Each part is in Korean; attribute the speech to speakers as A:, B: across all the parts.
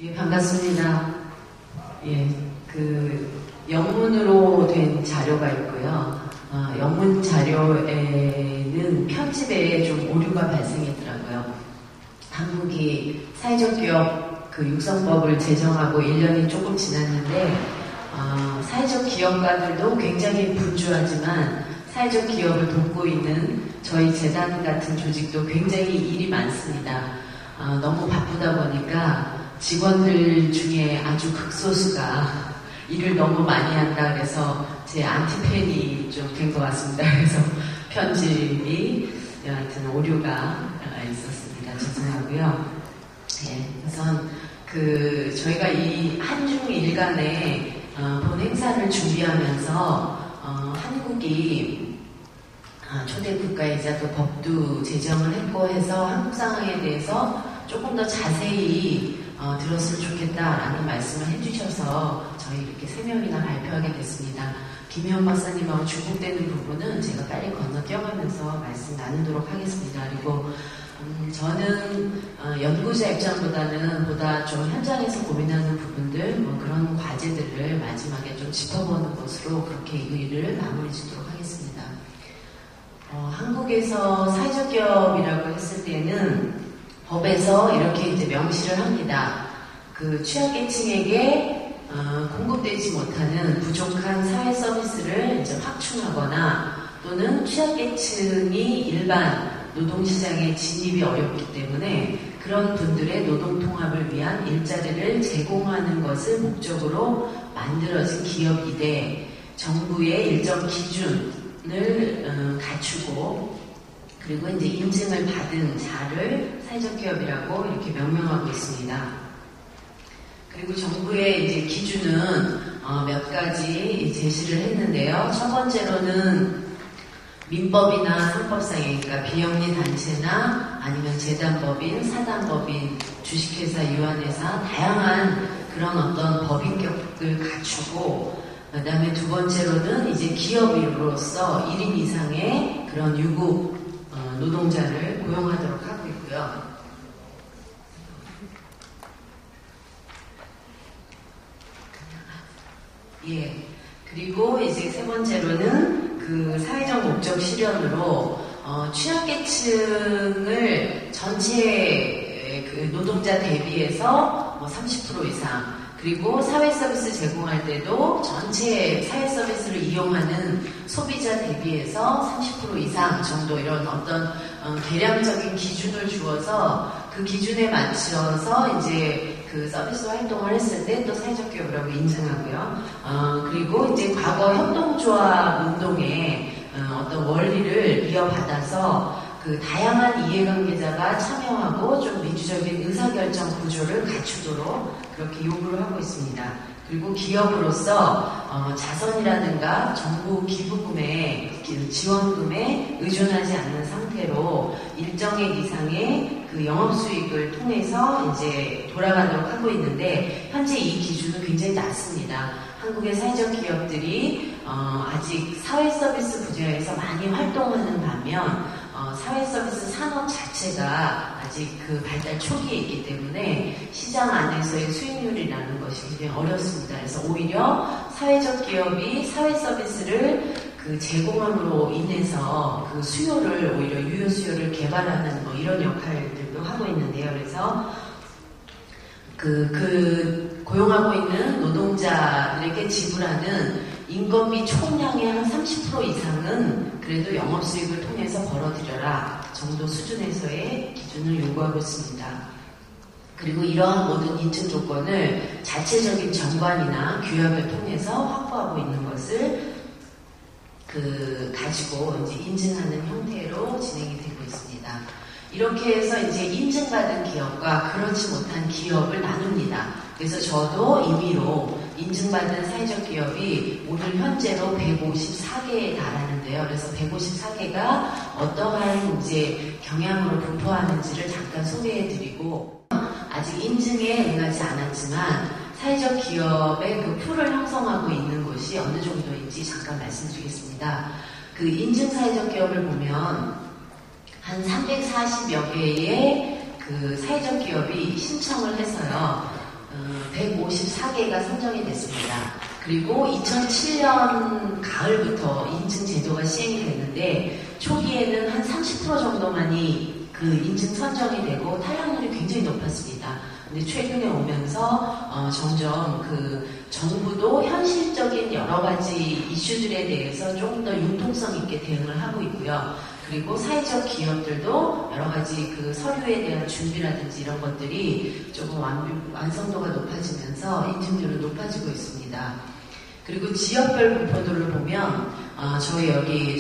A: 예, 반갑습니다. 예, 영문으로 된 자료가 있고요. 영문 자료에는 편집에 좀 오류가 발생했더라고요. 한국이 사회적 기업 육성법을 제정하고 1년이 조금 지났는데, 사회적 기업가들도 굉장히 분주하지만 사회적 기업을 돕고 있는 저희 재단 같은 조직도 굉장히 일이 많습니다. 너무 바쁘다 보니까 직원들 중에 아주 극소수가 일을 너무 많이 한다 그래서 제 안티팬이 좀 된 것 같습니다. 그래서 편집이 여하튼 오류가 있었습니다. 죄송하고요. 예, 우선 저희가 이 한중 일간에 본 행사를 준비하면서 한국이 초대 국가이자 또 법도 제정을 했고 해서 한국 상황에 대해서 조금 더 자세히 들었으면 좋겠다라는 말씀을 해주셔서 저희 이렇게 3명이나 발표하게 됐습니다. 김혜원 박사님하고 중복되는 부분은 제가 빨리 건너뛰어가면서 말씀 나누도록 하겠습니다. 그리고 저는 연구자 입장보다는 보다 좀 현장에서 고민하는 부분들, 그런 과제들을 마지막에 좀 짚어보는 것으로 그렇게 의의를 마무리 짓도록 하겠습니다. 한국에서 사회적 기업이라고 했을 때는 법에서 이렇게 이제 명시를 합니다. 취약계층에게 공급되지 못하는 부족한 사회 서비스를 이제 확충하거나 또는 취약계층이 일반 노동시장에 진입이 어렵기 때문에 그런 분들의 노동통합을 위한 일자리를 제공하는 것을 목적으로 만들어진 기업이되 정부의 일정 기준을 갖추고 그리고 이제 인증을 받은 자를 사회적 기업이라고 이렇게 명명하고 있습니다. 그리고 정부의 이제 기준은 몇 가지 제시를 했는데요. 첫 번째로는 민법이나 상법상에 그러니까 비영리 단체나 아니면 재단법인, 사단법인, 주식회사, 유한회사 다양한 그런 어떤 법인격을 갖추고 그 다음에 두 번째로는 이제 기업으로서 1인 이상의 그런 유급 노동자를 고용하도록 하고 있고요. 예. 그리고 이제 세 번째로는 사회적 목적 실현으로 취약계층을 전체 노동자 대비해서 30% 이상 그리고 사회 서비스 제공할 때도 전체 사회 서비스를 이용하는 소비자 대비해서 30% 이상 정도 이런 어떤 계량적인 기준을 주어서 그 기준에 맞춰서 이제 서비스 활동을 했을 때 또 사회적 기업이라고 인증하고요. 그리고 이제 과거 협동조합 운동의 어떤 원리를 이어받아서 다양한 이해관계자가 참여하고 좀 민주적인 의사결정 구조를 갖추도록 그렇게 요구를 하고 있습니다. 그리고 기업으로서 자선이라든가 정부 기부금에 지원금에 의존하지 않는 상태로 일정액 이상의 영업수익을 통해서 이제 돌아가도록 하고 있는데 현재 이 기준은 굉장히 낮습니다. 한국의 사회적 기업들이 아직 사회 서비스 분야에서 많이 활동하는 반면 사회 서비스 산업 자체가 아직 발달 초기에 있기 때문에 시장 안에서의 수익률이라는 것이 굉장히 어렵습니다. 그래서 오히려 사회적 기업이 사회 서비스를 제공함으로 인해서 수요를 오히려 유효 수요를 개발하는 이런 역할들도 하고 있는데요. 그래서 고용하고 있는 노동자들에게 지불하는 인건비 총량의 한 30% 이상은 그래도 영업수익을 통해서 벌어들여라 정도 수준에서의 기준을 요구하고 있습니다. 그리고 이러한 모든 인증 조건을 자체적인 정관이나 규약을 통해서 확보하고 있는 것을 가지고 이제 인증하는 형태로 진행이 되고 있습니다. 이렇게 해서 이제 인증받은 기업과 그렇지 못한 기업을 나눕니다. 그래서 저도 임의로 인증받은 사회적 기업이 오늘 현재로 154개에 달하는데요. 그래서 154개가 어떠한 이제 경향으로 분포하는지를 잠깐 소개해드리고 아직 인증에 응하지 않았지만 사회적 기업의 풀을 형성하고 있는 곳이 어느 정도인지 잠깐 말씀드리겠습니다. 인증 사회적 기업을 보면 한 340여 개의 사회적 기업이 신청을 해서요. 154개가 선정이 됐습니다. 그리고 2007년 가을부터 인증 제도가 시행이 됐는데 초기에는 한 30% 정도만이 그 인증 선정이 되고 탈락률이 굉장히 높았습니다. 근데 최근에 오면서 점점 그 정부도 현실적인 여러 가지 이슈들에 대해서 조금 더 융통성 있게 대응을 하고 있고요. 그리고 사회적 기업들도 여러 가지 그 서류에 대한 준비라든지 이런 것들이 조금 완성도가 높아지면서 인증률은 높아지고 있습니다. 그리고 지역별 분포들로 보면 저희 여기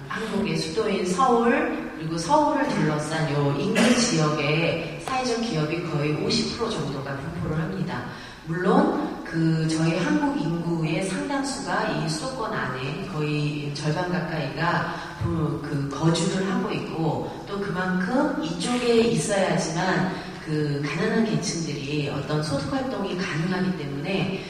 A: 한국의 수도인 서울 그리고 서울을 둘러싼 요 인근 지역의 사회적 기업이 거의 50% 정도가 분포를 합니다. 물론 그 저희 한국 인구의 상당수가 이 수도권 안에 거의 절반 가까이가 그 거주를 하고 있고 또 그만큼 이쪽에 있어야지만 그 가난한 계층들이 어떤 소득 활동이 가능하기 때문에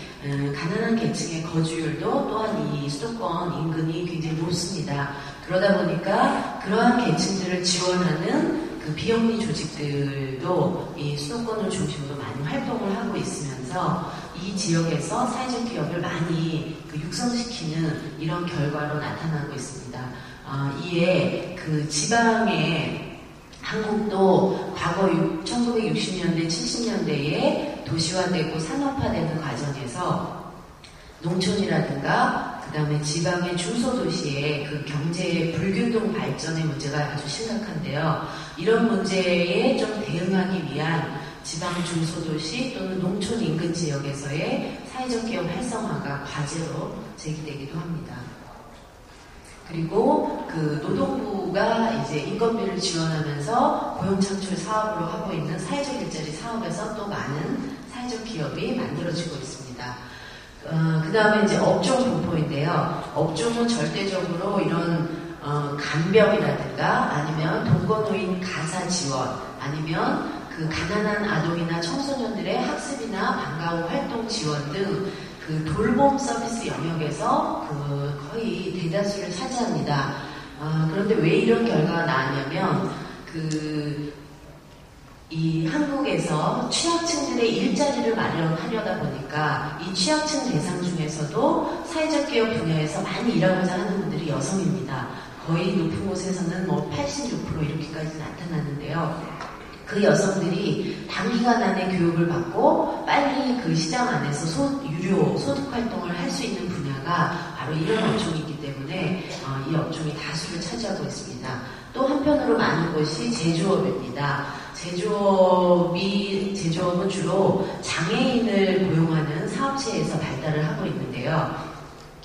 A: 가난한 계층의 거주율도 또한 이 수도권 인근이 굉장히 높습니다. 그러다 보니까 그러한 계층들을 지원하는 그 비영리 조직들도 이 수도권을 중심으로 많이 활동을 하고 있으면서 이 지역에서 사회적 기업을 많이 그 육성시키는 이런 결과로 나타나고 있습니다. 이에 그 지방의 한국도 과거 1960년대, 70년대에 도시화되고 산업화되는 과정에서 농촌이라든가 그 다음에 지방의 중소도시의 그 경제의 불균등 발전의 문제가 아주 심각한데요. 이런 문제에 좀 대응하기 위한 지방 중소도시 또는 농촌 인근 지역에서의 사회적 기업 활성화가 과제로 제기되기도 합니다. 그리고 그 노동부가 이제 인건비를 지원하면서 고용창출 사업으로 하고 있는 사회적 일자리 사업에서 또 많은 사회적 기업이 만들어지고 있습니다. 그 다음에 이제 업종 분포인데요. 업종은 절대적으로 이런 간병이라든가 아니면 동거노인 가사 지원 아니면 그 가난한 아동이나 청소년들의 학습이나 방과 후 활동 지원 등 그 돌봄 서비스 영역에서 그 거의 대다수를 차지합니다. 그런데 왜 이런 결과가 나왔냐면 이 한국에서 취약층들의 일자리를 마련하려다 보니까 이 취약층 대상 중에서도 사회적 기업 분야에서 많이 일하고자 하는 분들이 여성입니다. 거의 높은 곳에서는 뭐 86% 이렇게까지 나타나는데요. 그 여성들이 단기간 안에 교육을 받고 빨리 그 시장 안에서 유료 소득 활동을 할 수 있는 분야가 바로 이런 업종이기 때문에 이 업종이 다수를 차지하고 있습니다. 또 한편으로 많은 것이 제조업입니다. 제조업은 주로 장애인을 고용하는 사업체에서 발달을 하고 있는데요.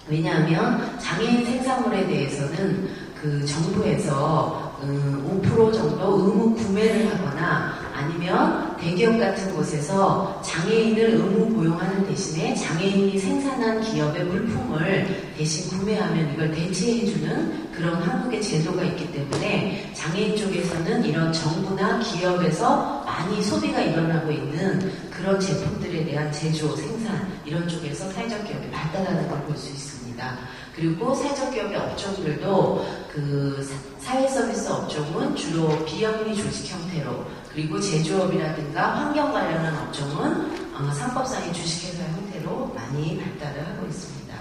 A: 왜냐하면 장애인 생산물에 대해서는 그 정부에서 5% 정도 의무 구매를 하거나 아니면 대기업 같은 곳에서 장애인을 의무 고용하는 대신에 장애인이 생산한 기업의 물품을 대신 구매하면 이걸 대체해주는 그런 한국의 제도가 있기 때문에 장애인 쪽에서는 이런 정부나 기업에서 많이 소비가 일어나고 있는 그런 제품들에 대한 제조, 생산 이런 쪽에서 사회적 기업이 발달하는 걸 볼 수 있습니다. 그리고 사회적 기업의 업종들도 그 사회 서비스 업종은 주로 비영리 조직 형태로 그리고 제조업이라든가 환경 관련한 업종은 상법상의 주식회사 형태로 많이 발달을 하고 있습니다.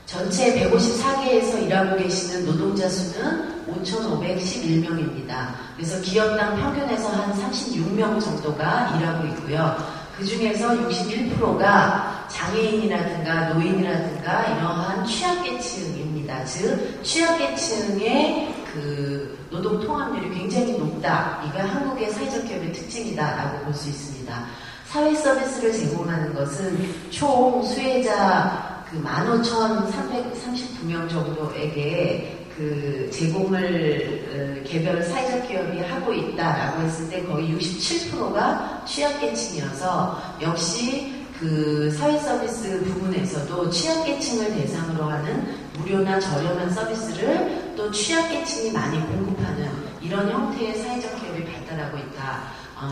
A: 전체 154개에서 일하고 계시는 노동자 수는 5,511명입니다. 그래서 기업당 평균에서 한 36명 정도가 일하고 있고요. 그 중에서 61%가 장애인이라든가 노인이라든가 이러한 취약계층입니다. 즉 취약계층의 그 노동 통합률이 굉장히 높다. 이가 한국의 사회적 기업의 특징이다라고 볼 수 있습니다. 사회 서비스를 제공하는 것은 총 수혜자 그 15,339명 정도에게 그 제공을 개별 사회적 기업이 하고 있다라고 했을 때 거의 67%가 취약계층이어서 역시 그 사회 서비스 부분에서도 취약계층을 대상으로 하는 무료나 저렴한 서비스를 또 취약계층이 많이 공급하는 이런 형태의 사회적 기업이 발달하고 있다.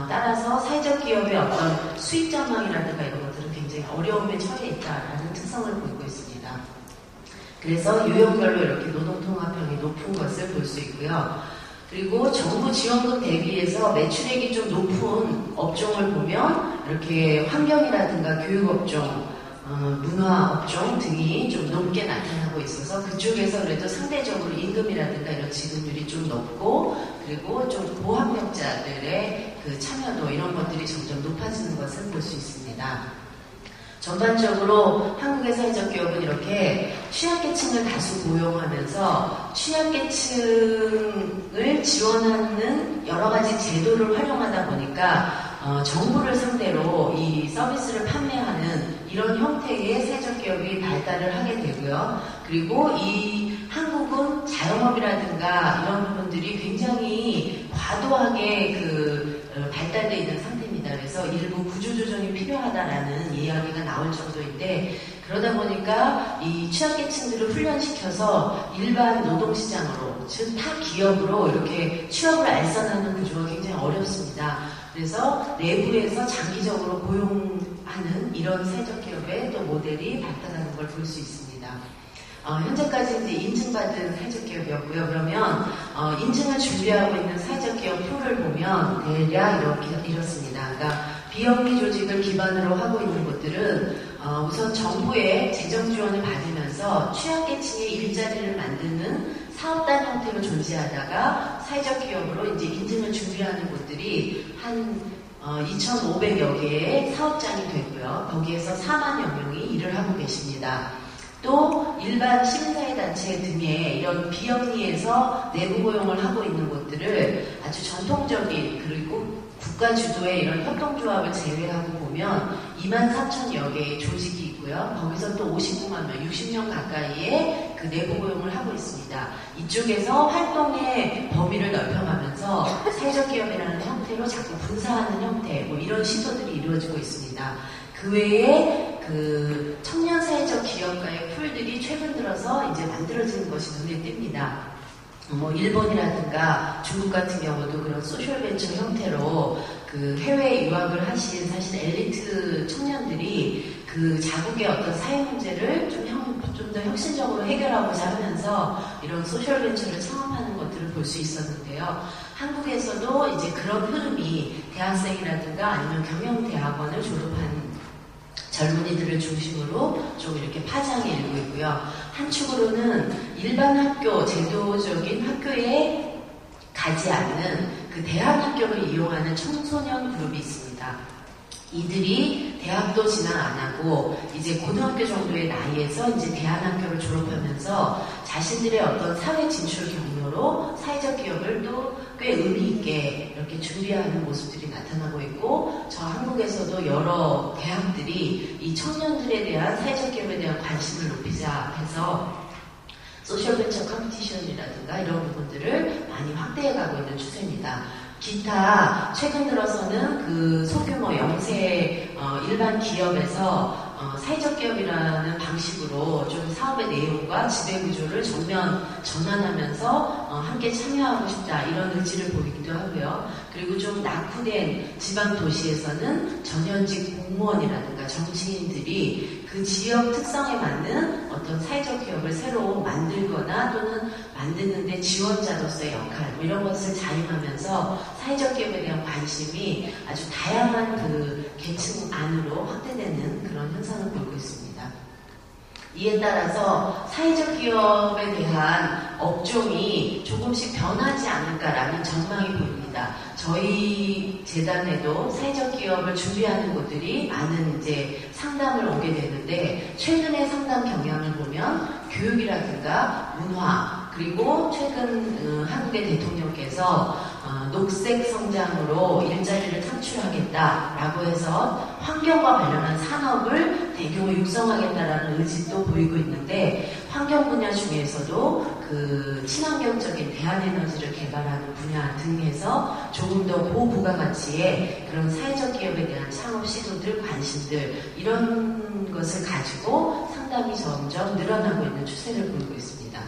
A: 따라서 사회적 기업의 어떤 수익 전망이라든가 이런 것들은 굉장히 어려움에 처해 있다라는 특성을 보이고 있습니다. 그래서 유형별로 이렇게 노동통합형이 높은 것을 볼 수 있고요. 그리고 정부 지원금 대비해서 매출액이 좀 높은 업종을 보면 이렇게 환경이라든가 교육업종, 문화업종 등이 좀 높게 나타나고 있어서 그쪽에서 그래도 상대적으로 임금이라든가 이런 지급률이 좀 높고 그리고 좀 고학력자들의 그 참여도 이런 것들이 점점 높아지는 것을 볼 수 있습니다. 전반적으로 한국의 사회적 기업은 이렇게 취약계층을 다수 고용하면서 취약계층을 지원하는 여러 가지 제도를 활용하다 보니까 정부를 상대로 이 서비스를 판매하는 이런 형태의 사회적 기업이 발달을 하게 되고요. 그리고 이 한국은 자영업이라든가 이런 부분들이 굉장히 과도하게 발달되어 있는 상태입니다. 그래서 일부 구조조정이 필요하다라는 이야기가 나올 정도인데 그러다 보니까 이 취약계층들을 훈련시켜서 일반 노동시장으로 즉 타 기업으로 이렇게 취업을 알선하는 구조가 굉장히 어렵습니다. 그래서 내부에서 장기적으로 고용하는 이런 사회적 기업의 또 모델이 발달하는 걸 볼 수 있습니다. 현재까지 이제 인증받은 사회적 기업이었고요. 그러면 인증을 준비하고 있는 사회적 기업 표를 보면 대략 이렇습니다. 그러니까 비영리 조직을 기반으로 하고 있는 곳들은 우선 정부의 재정 지원을 받으면서 취약계층의 일자리를 만드는 사업단 형태로 존재하다가 사회적 기업으로 이제 인증을 준비하는 곳들이 한 2,500여 개의 사업장이 됐고요. 거기에서 4만여 명이 일을 하고 계십니다. 또 일반 시민사회단체 등의 이런 비영리에서 내부 고용을 하고 있는 곳들을 아주 전통적인 그리고 국가 주도의 이런 협동조합을 제외하고 보면 24,000여 개의 조직이 있고요. 거기서 또 59만 명, 60명 가까이의 그 내부 고용을 하고 있습니다. 이쪽에서 활동의 범위를 넓혀가면서 사회적 기업이라는 형태로 자꾸 분사하는 형태, 뭐 이런 시도들이 이루어지고 있습니다. 그 외에 그 청년 사회적 기업가의 풀들이 최근 들어서 이제 만들어지는 것이 눈에 띕니다. 뭐 일본이라든가 중국 같은 경우도 그런 소셜벤처 형태로 그 해외 유학을 하신 사실 엘리트 청년들이 그 자국의 어떤 사회 문제를 좀 더 혁신적으로 해결하고자 하면서 이런 소셜벤처를 창업하는 것들을 볼 수 있었는데요. 한국에서도 이제 그런 흐름이 대학생이라든가 아니면 경영대학원을 졸업한 젊은이들을 중심으로 좀 이렇게 파장이 일고 있고요. 한 축으로는 일반 학교, 제도적인 학교에 가지 않는 그 대학학교를 이용하는 청소년 그룹이 있습니다. 이들이 대학도 진학 안 하고 이제 고등학교 정도의 나이에서 이제 대안학교를 졸업하면서 자신들의 어떤 사회 진출 경로로 사회적 기업을 또 꽤 의미 있게 이렇게 준비하는 모습들이 나타나고 있고 저 한국에서도 여러 대학들이 이 청년들에 대한 사회적 기업에 대한 관심을 높이자 해서 소셜벤처 컴피티션이라든가 이런 부분들을 많이 확대해가고 있는 추세입니다. 기타 최근 들어서는 그 소규모 영세 일반 기업에서 사회적 기업이라는 방식으로 좀 사업의 내용과 지배 구조를 전환하면서 함께 참여하고 싶다 이런 의지를 보이기도 하고요. 그리고 좀 낙후된 지방 도시에서는 전현직 공무원이라든가 정치인들이 그 지역 특성에 맞는 어떤 사회적 기업을 새로 만들거나 또는 만드는데 지원자로서의 역할 뭐 이런 것을 자임하면서 사회적 기업에 대한 관심이 아주 다양한 그 계층 안으로 확대되는 그런 현상을 보이고 있습니다. 이에 따라서 사회적 기업에 대한 업종이 조금씩 변하지 않을까라는 전망이 보입니다. 저희 재단에도 사회적 기업을 준비하는 곳들이 많은 이제 상담을 오게 되는데 최근의 상담 경향을 보면 교육이라든가 문화 그리고 최근 한국의 대통령께서 녹색 성장으로 일자리를 창출하겠다라고 해서 환경과 관련한 산업을 대규모 육성하겠다라는 의지도 보이고 있는데 환경 분야 중에서도 그 친환경적인 대한에너지를 개발하는 분야 등에서 조금 더 고부가가치의 그런 사회적 기업에 대한 창업 시도들, 관심들 이런 것을 가지고 상담이 점점 늘어나고 있는 추세를 보이고 있습니다.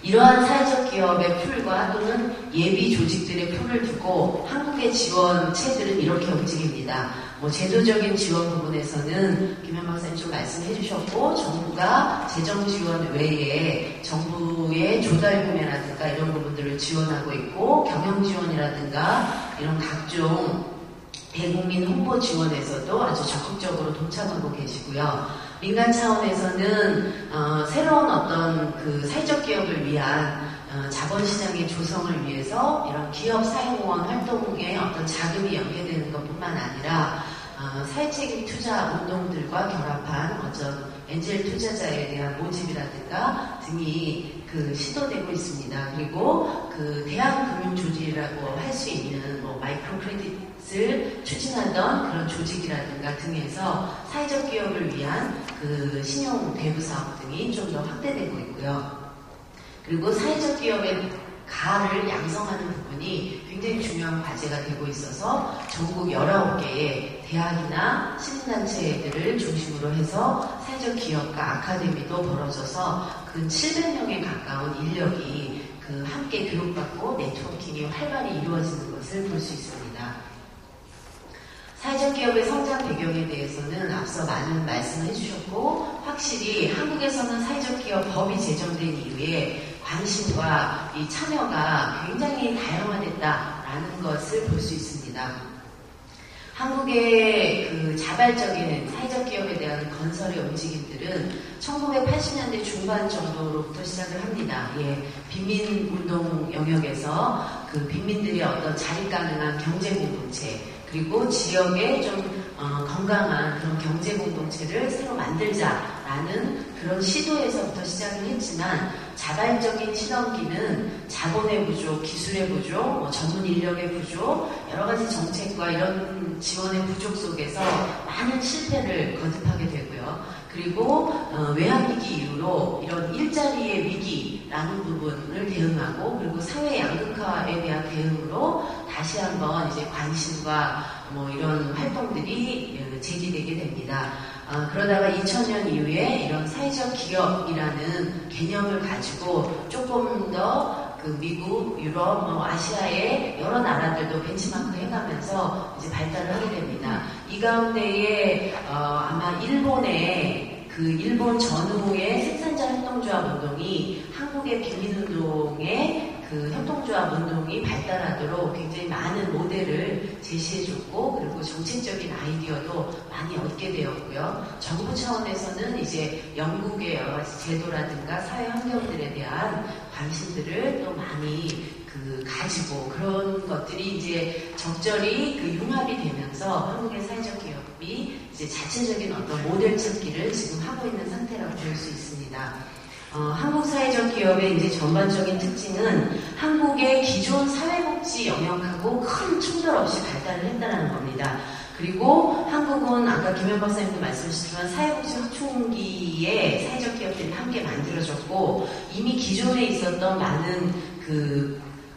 A: 이러한 사회적 기업의 풀과 또는 예비 조직들의 풀을 두고 한국의 지원체들은 이렇게 움직입니다. 제도적인 지원 부분에서는 김현 박사님 좀 말씀해 주셨고, 정부가 재정 지원 외에 정부의 조달 구매라든가 이런 부분들을 지원하고 있고, 경영 지원이라든가 이런 각종 대국민 홍보 지원에서도 아주 적극적으로 동참하고 계시고요. 민간 차원에서는 새로운 어떤 그 사회적 기업을 위한 자본시장의 조성을 위해서 이런 기업 사회공헌 활동에 어떤 자금이 연계되는 것뿐만 아니라 사회책임 투자 운동들과 결합한 어떤 엔젤 투자자에 대한 모집이라든가 등이 시도되고 있습니다. 그리고 대한금융조직이라고 할 수 있는 마이크로 크레딧을 추진하던 그런 조직이라든가 등에서 사회적 기업을 위한 신용 대부 사업 등이 좀 더 확대되고 있고요. 그리고 사회적 기업의 가를 양성하는 부분이 굉장히 중요한 과제가 되고 있어서 전국 19개의 대학이나 시민단체들을 중심으로 해서 사회적 기업과 아카데미도 벌어져서 근 700명에 가까운 인력이 함께 교육받고 네트워킹이 활발히 이루어지는 것을 볼 수 있습니다. 사회적 기업의 성장 배경에 대해서는 앞서 많은 말씀을 해주셨고, 확실히 한국에서는 사회적 기업 법이 제정된 이후에 관심과 이 참여가 굉장히 다양화됐다라는 것을 볼 수 있습니다. 한국의 자발적인 사회적 기업에 대한 건설의 움직임들은 1980년대 중반 정도로부터 시작을 합니다. 빈민운동 영역에서 빈민들의 어떤 자립 가능한 경제 공동체, 그리고 지역에 좀 건강한 그런 경제 공동체를 새로 만들자라는 그런 시도에서부터 시작을 했지만, 자발적인 실험기는 자본의 부족, 기술의 부족, 전문 인력의 부족, 여러 가지 정책과 이런 지원의 부족 속에서 많은 실패를 거듭하게 되고요. 그리고 외환위기 이후로 이런 일자리의 위기라는 부분을 대응하고, 그리고 사회 양극화에 대한 대응으로 다시 한번 이제 관심과 이런 활동들이 제기되게 됩니다. 그러다가 2000년 이후에 이런 사회적 기업이라는 개념을 가지고 조금 더 미국, 유럽, 아시아의 여러 나라들도 벤치마크 해가면서 이제 발달을 하게 됩니다. 이 가운데에 아마 일본의 일본 전후의 생산자 협동조합 운동이 한국의 빈민운동의 협동조합 운동이 발달하도록 굉장히 많은 모델을 제시해줬고, 그리고 정책적인 아이디어도 많이 얻게 되었고요. 정부 차원에서는 이제 영국의 여러 가지 제도라든가 사회 환경들에 대한 관심들을 또 많이 가지고, 그런 것들이 이제 적절히 융합이 되면서 한국의 사회적 기업이 이제 자체적인 어떤 모델 찾기를 지금 하고 있는 상태라고 볼 수 있습니다. 한국 사회적 기업의 이제 전반적인 특징은 한국의 기존 사회복지 영역하고 큰 충돌 없이 발달을 했다는 겁니다. 그리고 한국은 아까 김현 박사님도 말씀하셨지만 사회복지 확충기에 사회적 기업들이 함께 만들어졌고, 이미 기존에 있었던 많은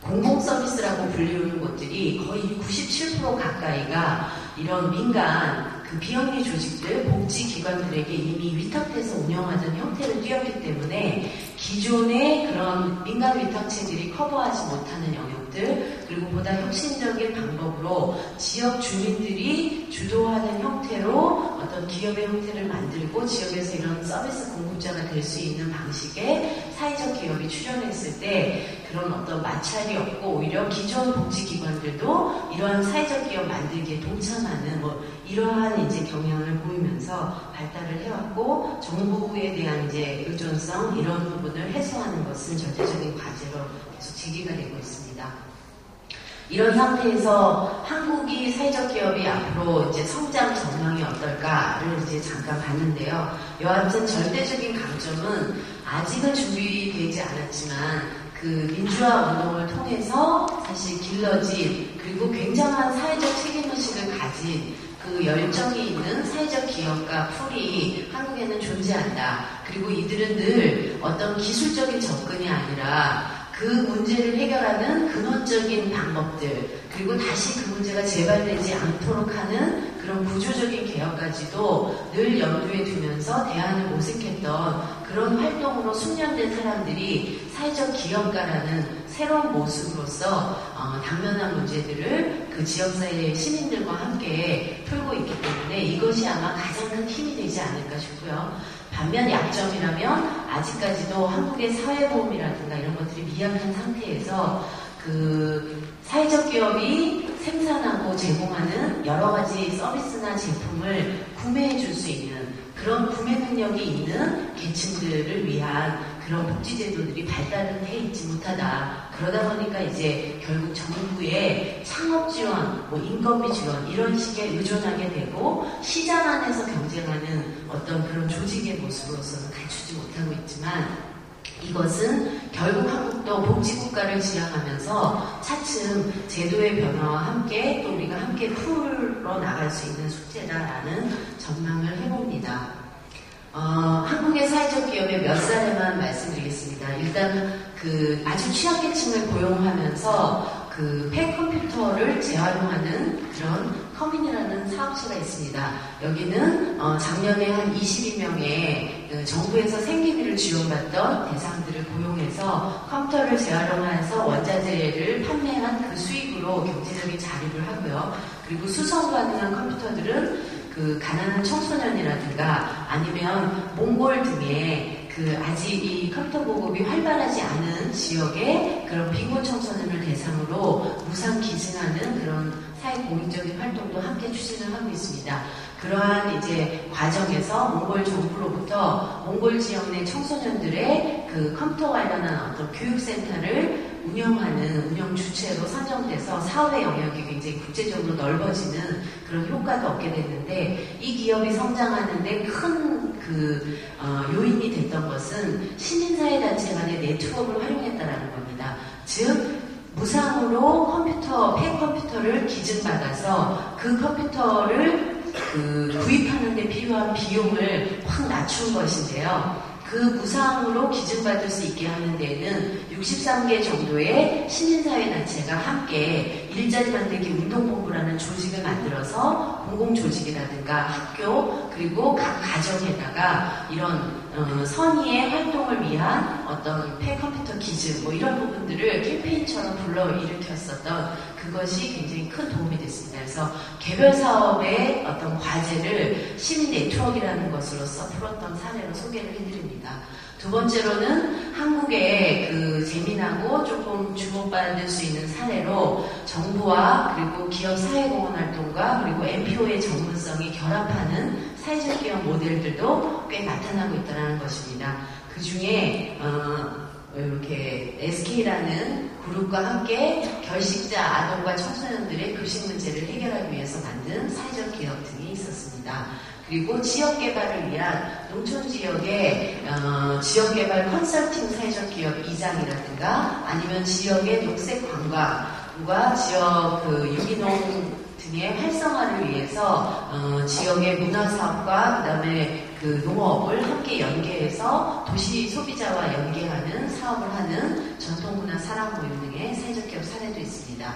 A: 공공 서비스라고 불리우는 곳들이 거의 97% 가까이가 이런 민간 비영리 조직들, 복지기관들에게 이미 위탁돼서 운영하던 형태를 띄었기 때문에 기존의 그런 민간 위탁체들이 커버하지 못하는 영역들, 그리고 보다 혁신적인 방법으로 지역 주민들이 주도하는 형태로 어떤 기업의 형태를 만들고 지역에서 이런 서비스 공급자가 될 수 있는 방식의 사회적 기업이 출현했을 때 그런 어떤 마찰이 없고, 오히려 기존 복지기관들도 이러한 사회적 기업 만들기에 동참하는 이러한 이제 경향을 보이면서 발달을 해왔고, 정부에 대한 이제 의존성 이런 부분을 해소하는 것은 절대적인 과제로 계속 제기가 되고 있습니다. 이런 상태에서 한국이 사회적 기업이 앞으로 이제 성장 전망이 어떨까를 이제 잠깐 봤는데요. 여하튼 절대적인 강점은 아직은 준비되지 않았지만 민주화 운동을 통해서 사실 길러진, 그리고 굉장한 사회적 책임의식을 가진 열정이 있는 사회적 기업과 풀이 한국에는 존재한다. 그리고 이들은 늘 어떤 기술적인 접근이 아니라 그 문제를 해결하는 근원적인 방법들, 그리고 다시 그 문제가 재발되지 않도록 하는 그런 구조적인 개혁까지도 늘 염두에 두면서 대안을 모색했던 그런 활동으로 숙련된 사람들이 사회적 기업가라는 새로운 모습으로서 당면한 문제들을 그 지역사회의 시민들과 함께 풀고 있기 때문에 이것이 아마 가장 큰 힘이 되지 않을까 싶고요. 반면 약점이라면 아직까지도 한국의 사회보험이라든가 이런 것들이 미약한 상태에서 그 사회적 기업이 생산하고 제공하는 여러 가지 서비스나 제품을 구매해 줄 수 있는 그런 구매 능력이 있는 계층들을 위한 그런 복지제도들이 발달은 해 있지 못하다. 그러다 보니까 이제 결국 정부의 창업 지원, 인건비 지원 이런 식에 의존하게 되고 시장 안에서 경쟁하는 어떤 그런 조직의 모습으로서는 갖추지 못하고 있지만 이것은 결국 한국도 복지국가를 지향하면서 차츰 제도의 변화와 함께 또 우리가 함께 풀어나갈 수 있는 숙제다라는 전망을 해봅니다. 한국의 사회적 기업의 몇 사례만 말씀드리겠습니다. 일단 그 아주 취약계층을 고용하면서 그 폐컴퓨터를 재활용하는 그런 커민이라는 사업체가 있습니다. 여기는 작년에 한 22명의 그 정부에서 생계비를 지원받던 대상들을 고용해서 컴퓨터를 재활용해서 원자재를 판매한 그 수익으로 경제적인 자립을 하고요. 그리고 수송 가능한 컴퓨터들은 그 가난한 청소년이라든가 아니면 몽골 등의 그 아직 이 컴퓨터 보급이 활발하지 않은 지역의 그런 빈곤 청소년을 대상으로 무상 기증하는 그런 사회 공익적인 활동도 함께 추진을 하고 있습니다. 그러한 이제 과정에서 몽골 정부로부터 몽골 지역 내 청소년들의 그 컴퓨터 관련한 어떤 교육센터를 운영하는 운영 주체로 선정돼서 사업의 영역이 굉장히 국제적으로 넓어지는 그런 효과도 얻게 됐는데 이 기업이 성장하는데 큰 그 요인이 됐던 것은 시민사회단체 간의 네트워크를 활용했다라는 겁니다. 즉 무상으로 폐컴퓨터를 기증받아서 그 컴퓨터를 구입하는 데 필요한 비용을 확 낮춘 것인데요. 그 무상으로 기증받을 수 있게 하는 데에는 63개 정도의 시민사회단체가 함께 일자리 만들기 운동본부라는 조직을 만들어서 공공조직이라든가 학교 그리고 각 가정에다가 이런 선의의 활동을 위한 어떤 폐컴퓨터 기증 이런 부분들을 캠페인처럼 불러일으켰었던 그것이 굉장히 큰 도움이 됐습니다. 그래서 개별 사업의 어떤 과제를 시민 네트워크라는 것으로서 풀었던 사례로 소개를 해드립니다. 두 번째로는 한국의 그 재미나고 조금 주목받을 수 있는 사례로 정부와 그리고 기업 사회공헌 활동과 그리고 NPO의 전문성이 결합하는 사회적 기업 모델들도 꽤 나타나고 있다는 것입니다. 그 중에 이렇게 SK라는 그룹과 함께 결식자 아동과 청소년들의 급식 문제를 해결하기 위해서 만든 사회적 기업 등이 있었습니다. 그리고 지역개발을 위한 농촌지역의 지역개발 컨설팅 사회적 기업 2장이라든가 아니면 지역의 녹색관광과 지역 유기농 등의 활성화를 위해서 지역의 문화사업과 그 다음에 그 농업을 함께 연계해서 도시 소비자와 연계하는 사업을 하는 전통문화 사랑모임 등의 사회적 기업 사례도 있습니다.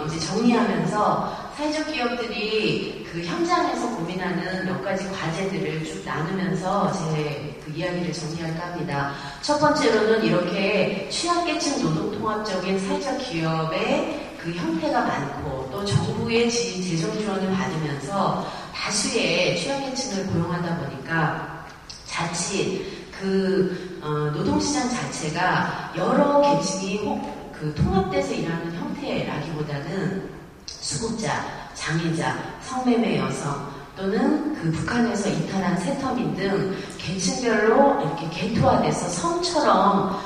A: 이제 정리하면서 사회적 기업들이 그 현장에서 고민하는 몇 가지 과제들을 쭉 나누면서 제 그 이야기를 정리할까 합니다. 첫 번째로는 이렇게 취약계층 노동통합적인 사회적 기업의 그 형태가 많고 또 정부의 재정 지원을 받으면서 다수의 취약계층을 고용하다 보니까 자칫 그 노동시장 자체가 여러 계층이 통합돼서 일하는 형태라기보다는 수급자, 장애자, 성매매 여성 또는 그 북한에서 이탈한 세터민 등 계층별로 이렇게 개토화돼서 성처럼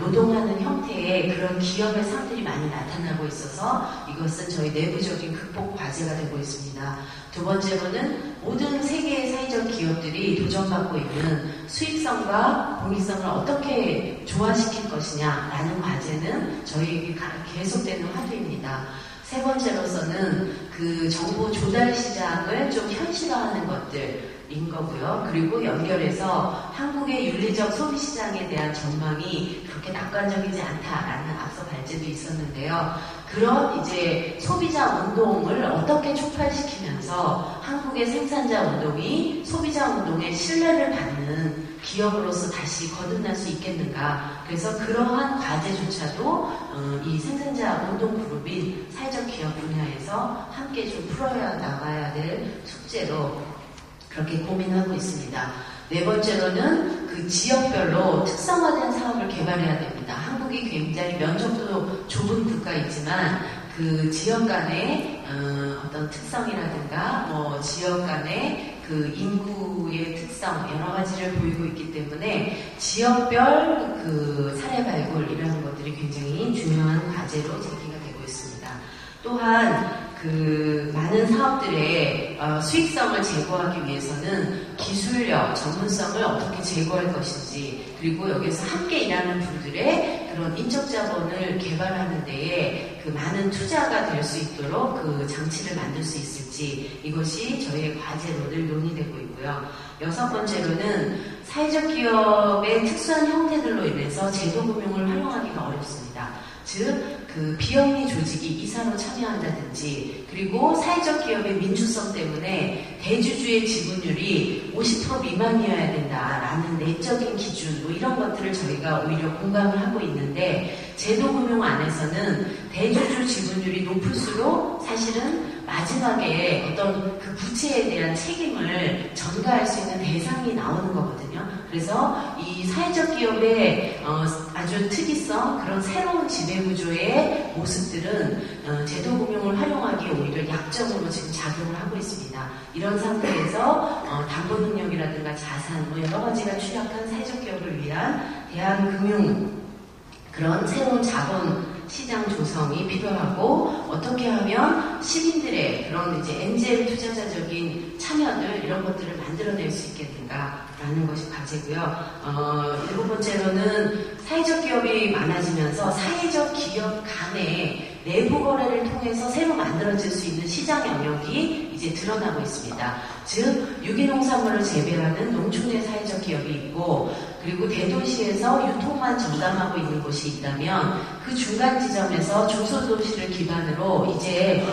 A: 노동하는 형태의 그런 기업의 상들이 많이 나타나고 있어서 이것은 저희 내부적인 극복 과제가 되고 있습니다. 두 번째로는 모든 세계의 사회적 기업들이 도전받고 있는 수익성과 공익성을 어떻게 조화시킬 것이냐라는 과제는 저희에게 계속되는 화두입니다. 세 번째로서는 그 정부 조달 시장을 좀 현실화하는 것들, 거고요. 그리고 연결해서 한국의 윤리적 소비시장에 대한 전망이 그렇게 낙관적이지 않다라는 앞서 발제도 있었는데요. 그런 이제 소비자 운동을 어떻게 촉발시키면서 한국의 생산자 운동이 소비자 운동의 신뢰를 받는 기업으로서 다시 거듭날 수 있겠는가. 그래서 그러한 과제조차도 이 생산자 운동 그룹인 사회적 기업 분야에서 함께 좀 풀어야 나가야 될 숙제로 그렇게 고민하고 있습니다. 네 번째로는 그 지역별로 특성화된 사업을 개발해야 됩니다. 한국이 굉장히 면적도 좁은 국가이지만 그 지역 간의 어떤 특성이라든가 뭐 지역 간의 그 인구의 특성 여러 가지를 보이고 있기 때문에 지역별 그 사례 발굴이라는 것들이 굉장히 중요한 과제로 제기가 되고 있습니다. 또한 그 많은 사업들의 수익성을 제고하기 위해서는 기술력, 전문성을 어떻게 제고할 것인지, 그리고 여기서 함께 일하는 분들의 그런 인적 자본을 개발하는 데에 그 많은 투자가 될 수 있도록 그 장치를 만들 수 있을지, 이것이 저희의 과제로 늘 논의되고 있고요. 여섯 번째로는 사회적 기업의 특수한 형태들로 인해서 제도금융을 활용하기가 어렵습니다. 즉, 그 비영리 조직이 이사로 참여한다든지, 그리고 사회적 기업의 민주성 때문에 대주주의 지분율이 50% 미만이어야 된다라는 내적인 기준, 뭐 이런 것들을 저희가 오히려 공감을 하고 있는데, 제도금융 안에서는 대주주 지분율이 높을수록 사실은 마지막에 어떤 그 부채에 대한 책임을 전가할 수 있는 대상이 나오는 거거든요. 그래서 이 사회적 기업의 아주 특이성, 그런 새로운 지배구조의 모습들은 제도금융을 활용하기에 오히려 약점으로 지금 작용을 하고 있습니다. 이런 상태에서 담보능력이라든가 자산, 뭐 여러 가지가 취약한 사회적 기업을 위한 대한금융 그런 새로운 자본 시장 조성이 필요하고, 어떻게 하면 시민들의 그런 이제 엔젤 투자자적인 참여들 이런 것들을 만들어낼 수 있겠는가라는 것이 과제고요. 일곱 번째로는 사회적 기업이 많아지면서 사회적 기업 간의 내부 거래를 통해서 새로 만들어질 수 있는 시장 영역이 이제 드러나고 있습니다. 즉, 유기농산물을 재배하는 농촌의 사회적 기업이 있고, 그리고 대도시에서 유통만 전담하고 있는 곳이 있다면 그 중간 지점에서 중소도시를 기반으로 이제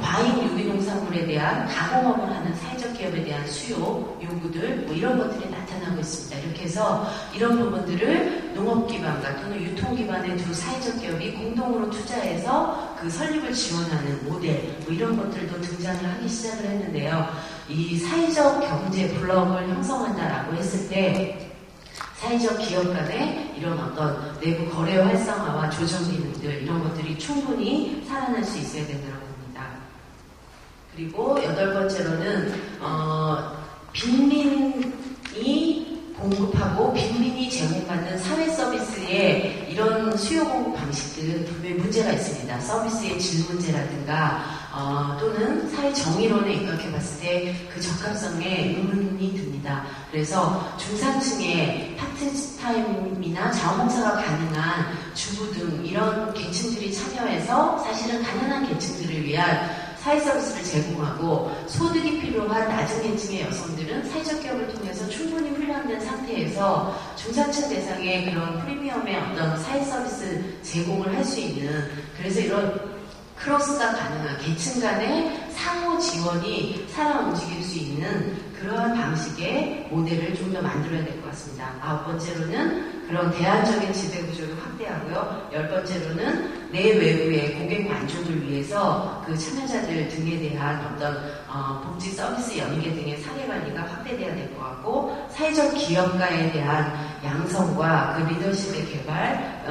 A: 과잉 유기농산물에 대한 가공업을 하는 사회적 기업에 대한 수요, 요구들 뭐 이런 것들이 나타나고 있습니다. 이렇게 해서 이런 부분들을 농업 기반과 또는 유통 기반의 두 사회적 기업이 공동으로 투자해서 그 설립을 지원하는 모델 뭐 이런 것들도 등장을 하기 시작을 했는데요. 이 사회적 경제 블록을 형성한다라고 했을 때 사회적 기업 간의 이런 어떤 내부 거래 활성화와 조정 기능들 이런 것들이 충분히 살아날 수 있어야 된다고 봅니다. 그리고 여덟 번째로는 빈민이 공급하고 빈민이 제공받는 사회 서비스의 이런 수요 공급 방식들은 분명히 문제가 있습니다. 서비스의 질 문제라든가 또는 사회 정의론에 입각해 봤을 때 그 적합성에 의문이 듭니다. 그래서 중산층의 파트타임이나 자원봉사가 가능한 주부 등 이런 계층들이 참여해서 사실은 가난한 계층들을 위한 사회 서비스를 제공하고, 소득이 필요한 낮은 계층의 여성들은 사회적 기업을 통해서 충분히 훈련된 상태에서 중산층 대상의 그런 프리미엄의 어떤 사회 서비스 제공을 할 수 있는, 그래서 이런 크로스가 가능한 계층 간의 상호 지원이 살아 움직일 수 있는 그러한 방식의 모델을 좀 더 만들어야 될 것 같습니다. 아홉 번째로는 그런 대안적인 지배구조를 확대하고요. 열 번째로는 내외부의 고객 만족을 위해서 그 참여자들 등에 대한 어떤 복지 서비스 연계 등의 사례 관리가 확대돼야 될 것 같고, 사회적 기업가에 대한 양성과 그 리더십의 개발,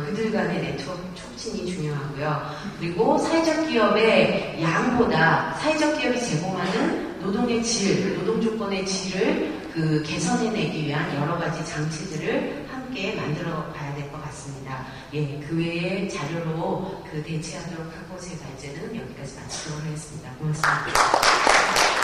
A: 그들 간의 네트워크 촉진이 중요하고요. 그리고 사회적 기업의 양보다 사회적 기업이 제공하는 노동의 질, 노동 조건의 질을 그 개선해내기 위한 여러 가지 장치들을 함께 만들어 가야 될 것 같습니다. 예, 그 외에 자료로 그 대체하도록 하고 제 발제는 여기까지 마치도록 하겠습니다. 고맙습니다.